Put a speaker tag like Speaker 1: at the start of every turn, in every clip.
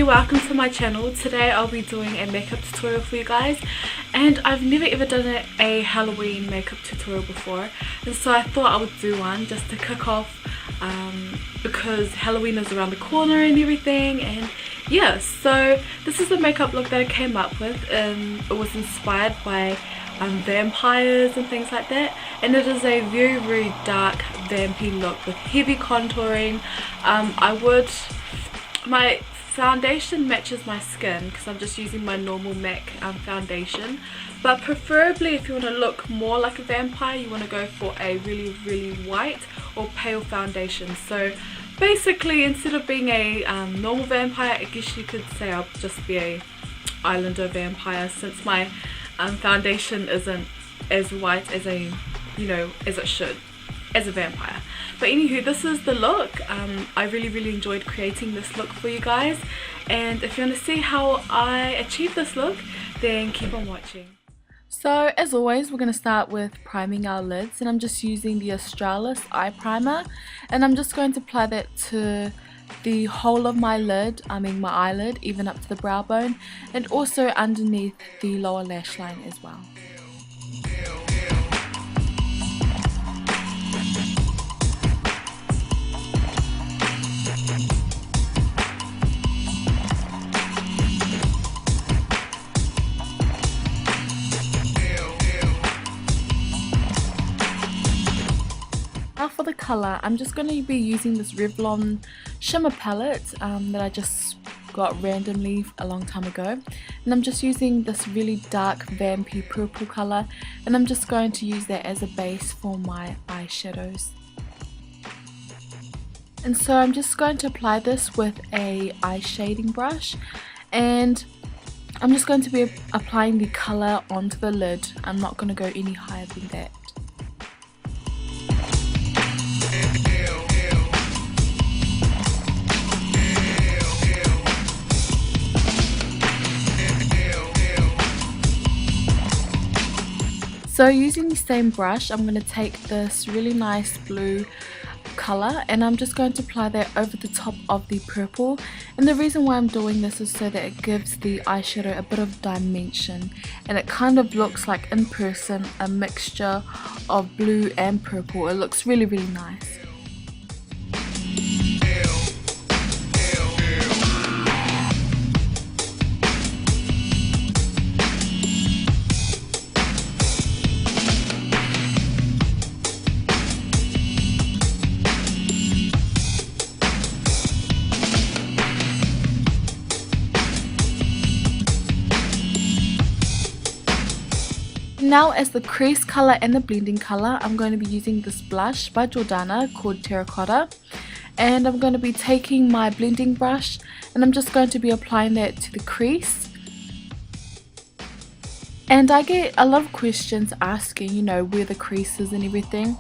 Speaker 1: welcome to my channel. Today I'll be doing a makeup tutorial for you guys, and I've never ever done a Halloween makeup tutorial before, and so I thought I would do one just to kick off because Halloween is around the corner and everything. And yeah, so this is the makeup look that I came up with. It was inspired by vampires and things like that, and it is a very dark vampy look with heavy contouring. My foundation matches my skin because I'm just using my normal MAC foundation, but preferably if you want to look more like a vampire, you want to go for a really white or pale foundation. So basically, instead of being a normal vampire, I guess you could say I'll just be a islander vampire, since my foundation isn't as white as as it should as a vampire. But anywho, this is the look. I really enjoyed creating this look for you guys, and if you want to see how I achieve this look, then keep on watching. So as always, we're going to start with priming our lids, and I'm just using the Australis eye primer, and I'm just going to apply that to the whole of my lid, my eyelid, even up to the brow bone, and also underneath the lower lash line as well. Now for the colour, I'm just going to be using this Revlon shimmer palette that I just got randomly a long time ago, and I'm just using this really dark vampy purple colour, and I'm just going to use that as a base for my eyeshadows. And so I'm just going to apply this with a eye shading brush, and I'm just going to be applying the colour onto the lid. I'm not going to go any higher than that. So using the same brush, I'm going to take this really nice blue colour, and I'm just going to apply that over the top of the purple. And the reason why I'm doing this is so that it gives the eyeshadow a bit of dimension, and it kind of looks like in person a mixture of blue and purple. It looks really nice. Now as the crease colour and the blending colour, I'm going to be using this blush by Jordana called Terracotta, and I'm going to be taking my blending brush and I'm just going to be applying that to the crease. And I get a lot of questions asking, where the crease is and everything.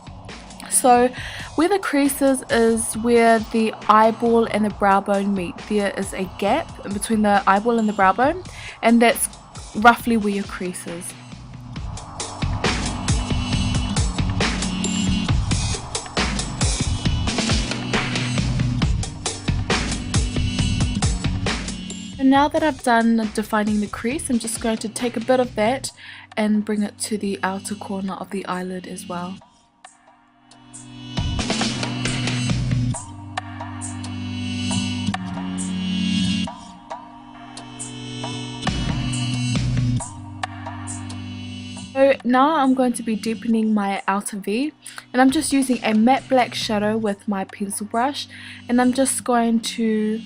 Speaker 1: So where the crease is where the eyeball and the brow bone meet. There is a gap in between the eyeball and the brow bone, and that's roughly where your crease is. And now that I've done defining the crease, I'm just going to take a bit of that and bring it to the outer corner of the eyelid as well. So now I'm going to be deepening my outer V, and I'm just using a matte black shadow with my pencil brush, and I'm just going to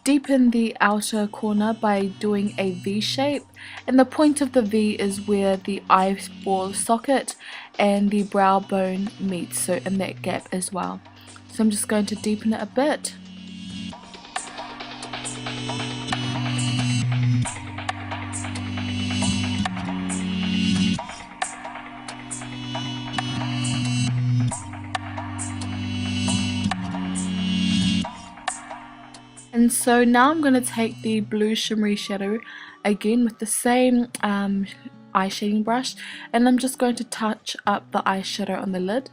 Speaker 1: deepen the outer corner by doing a V shape, and the point of the V is where the eyeball socket and the brow bone meet, so in that gap as well. So I'm just going to deepen it a bit. And so now I'm going to take the blue shimmery shadow again with the same eye shading brush, and I'm just going to touch up the eyeshadow on the lid.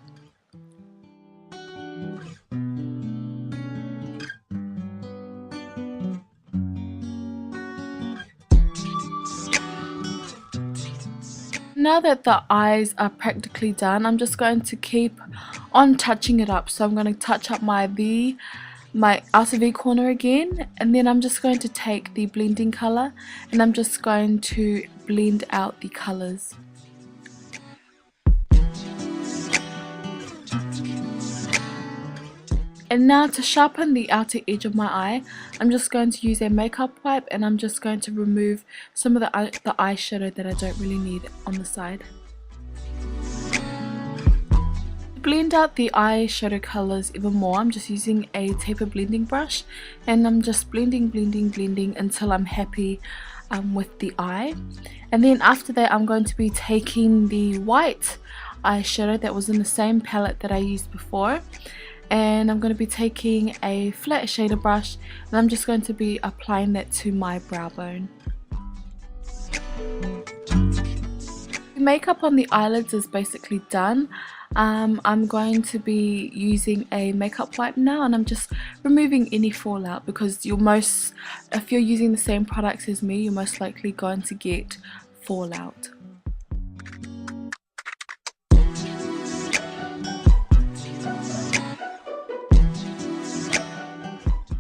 Speaker 1: Now that the eyes are practically done, I'm just going to keep on touching it up. So I'm going to touch up my outer V corner again, and then I'm just going to take the blending color and I'm just going to blend out the colors. And now to sharpen the outer edge of my eye, I'm just going to use a makeup wipe and I'm just going to remove some of the eyeshadow that I don't really need on the side. To blend out the eyeshadow colors even more, I'm just using a taper blending brush and I'm just blending until I'm happy with the eye. And then after that, I'm going to be taking the white eyeshadow that was in the same palette that I used before, and I'm going to be taking a flat shader brush and I'm just going to be applying that to my brow bone. The makeup on the eyelids is basically done. I'm going to be using a makeup wipe now and I'm just removing any fallout, because if you're using the same products as me, you're most likely going to get fallout.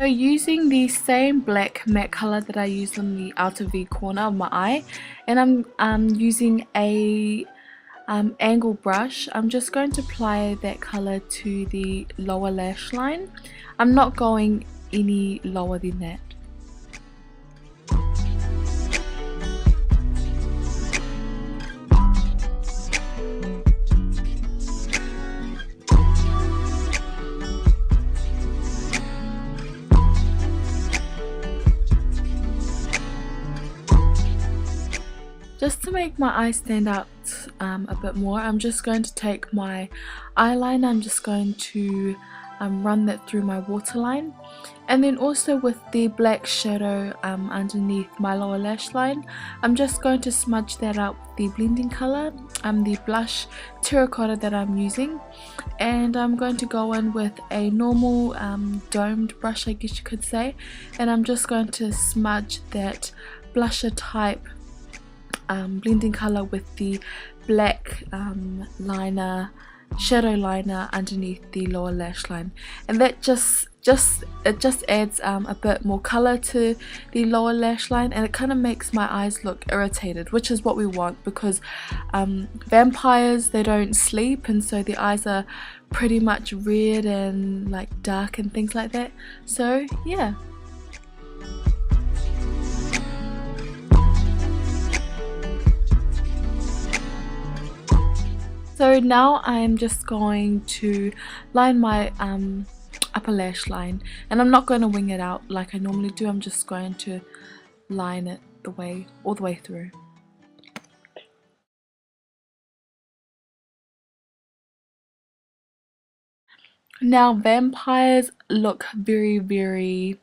Speaker 1: So using the same black matte color that I used on the outer V corner of my eye, and I'm using a angle brush, I'm just going to apply that color to the lower lash line. I'm not going any lower than that. Just to make my eye stand out a bit more, I'm just going to take my eyeliner, I'm just going to run that through my waterline, and then also with the black shadow underneath my lower lash line, I'm just going to smudge that out with the blending color, the blush terracotta that I'm using, and I'm going to go in with a normal domed brush, I guess you could say, and I'm just going to smudge that blusher type blending color with the black shadow liner underneath the lower lash line, and that just adds a bit more color to the lower lash line, and it kind of makes my eyes look irritated, which is what we want, because vampires, they don't sleep, and so the eyes are pretty much red and like dark and things like that. So yeah. So now I'm just going to line my upper lash line, and I'm not going to wing it out like I normally do. I'm just going to line it all the way through. Now vampires look very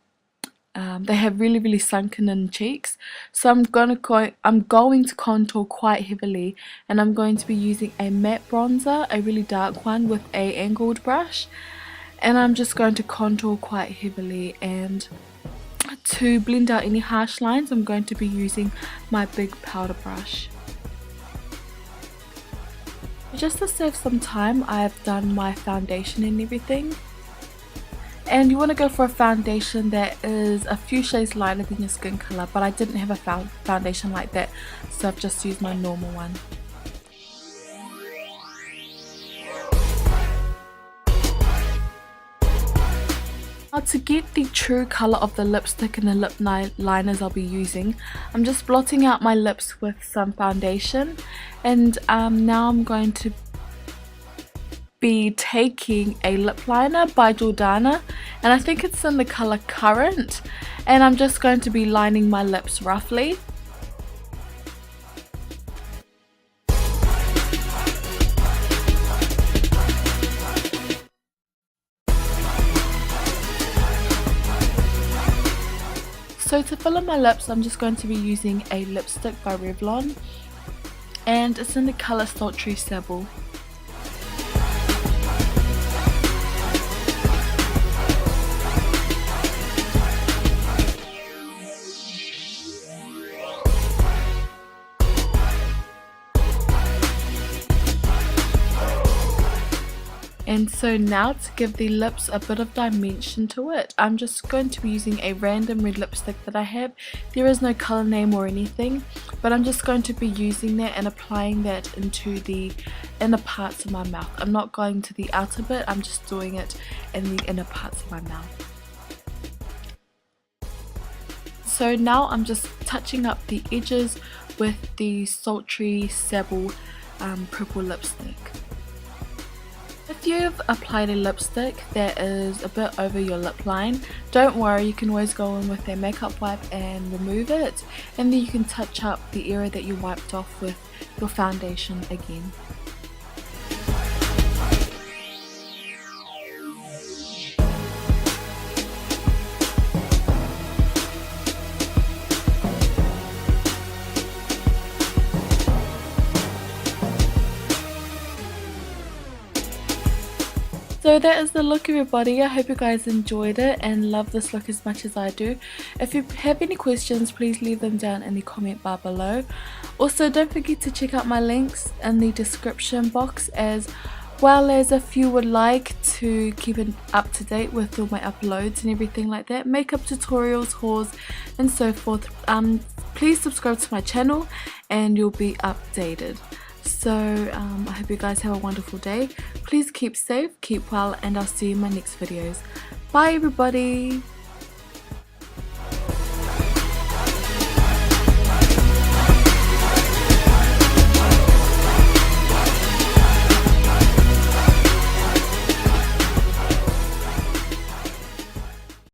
Speaker 1: they have really sunken in cheeks, so I'm going to contour quite heavily, and I'm going to be using a matte bronzer, a really dark one, with a angled brush, and I'm just going to contour quite heavily. And to blend out any harsh lines, I'm going to be using my big powder brush. Just to save some time, I've done my foundation and everything. And you want to go for a foundation that is a few shades lighter than your skin color, but I didn't have a foundation like that, so I've just used my normal one. Now to get the true color of the lipstick and the lip liners I'll be using, I'm just blotting out my lips with some foundation, and now I'm going to be taking a lip liner by Jordana, and I think it's in the color Currant, and I'm just going to be lining my lips roughly. So to fill in my lips, I'm just going to be using a lipstick by Revlon, and it's in the color Sultry Sable. And so now to give the lips a bit of dimension to it, I'm just going to be using a random red lipstick that I have. There is no color name or anything, but I'm just going to be using that and applying that into the inner parts of my mouth. I'm not going to the outer bit, I'm just doing it in the inner parts of my mouth. So now I'm just touching up the edges with the sultry sable purple lipstick. If you've applied a lipstick that is a bit over your lip line, don't worry, you can always go in with a makeup wipe and remove it, and then you can touch up the area that you wiped off with your foundation again. So that is the look, everybody. I hope you guys enjoyed it and love this look as much as I do. If you have any questions, please leave them down in the comment bar below. Also, don't forget to check out my links in the description box, as well as if you would like to keep it up to date with all my uploads and everything like that, makeup tutorials, hauls and so forth. Please subscribe to my channel and you'll be updated. So I hope you guys have a wonderful day. Please keep safe, keep well, and I'll see you in my next videos. Bye everybody!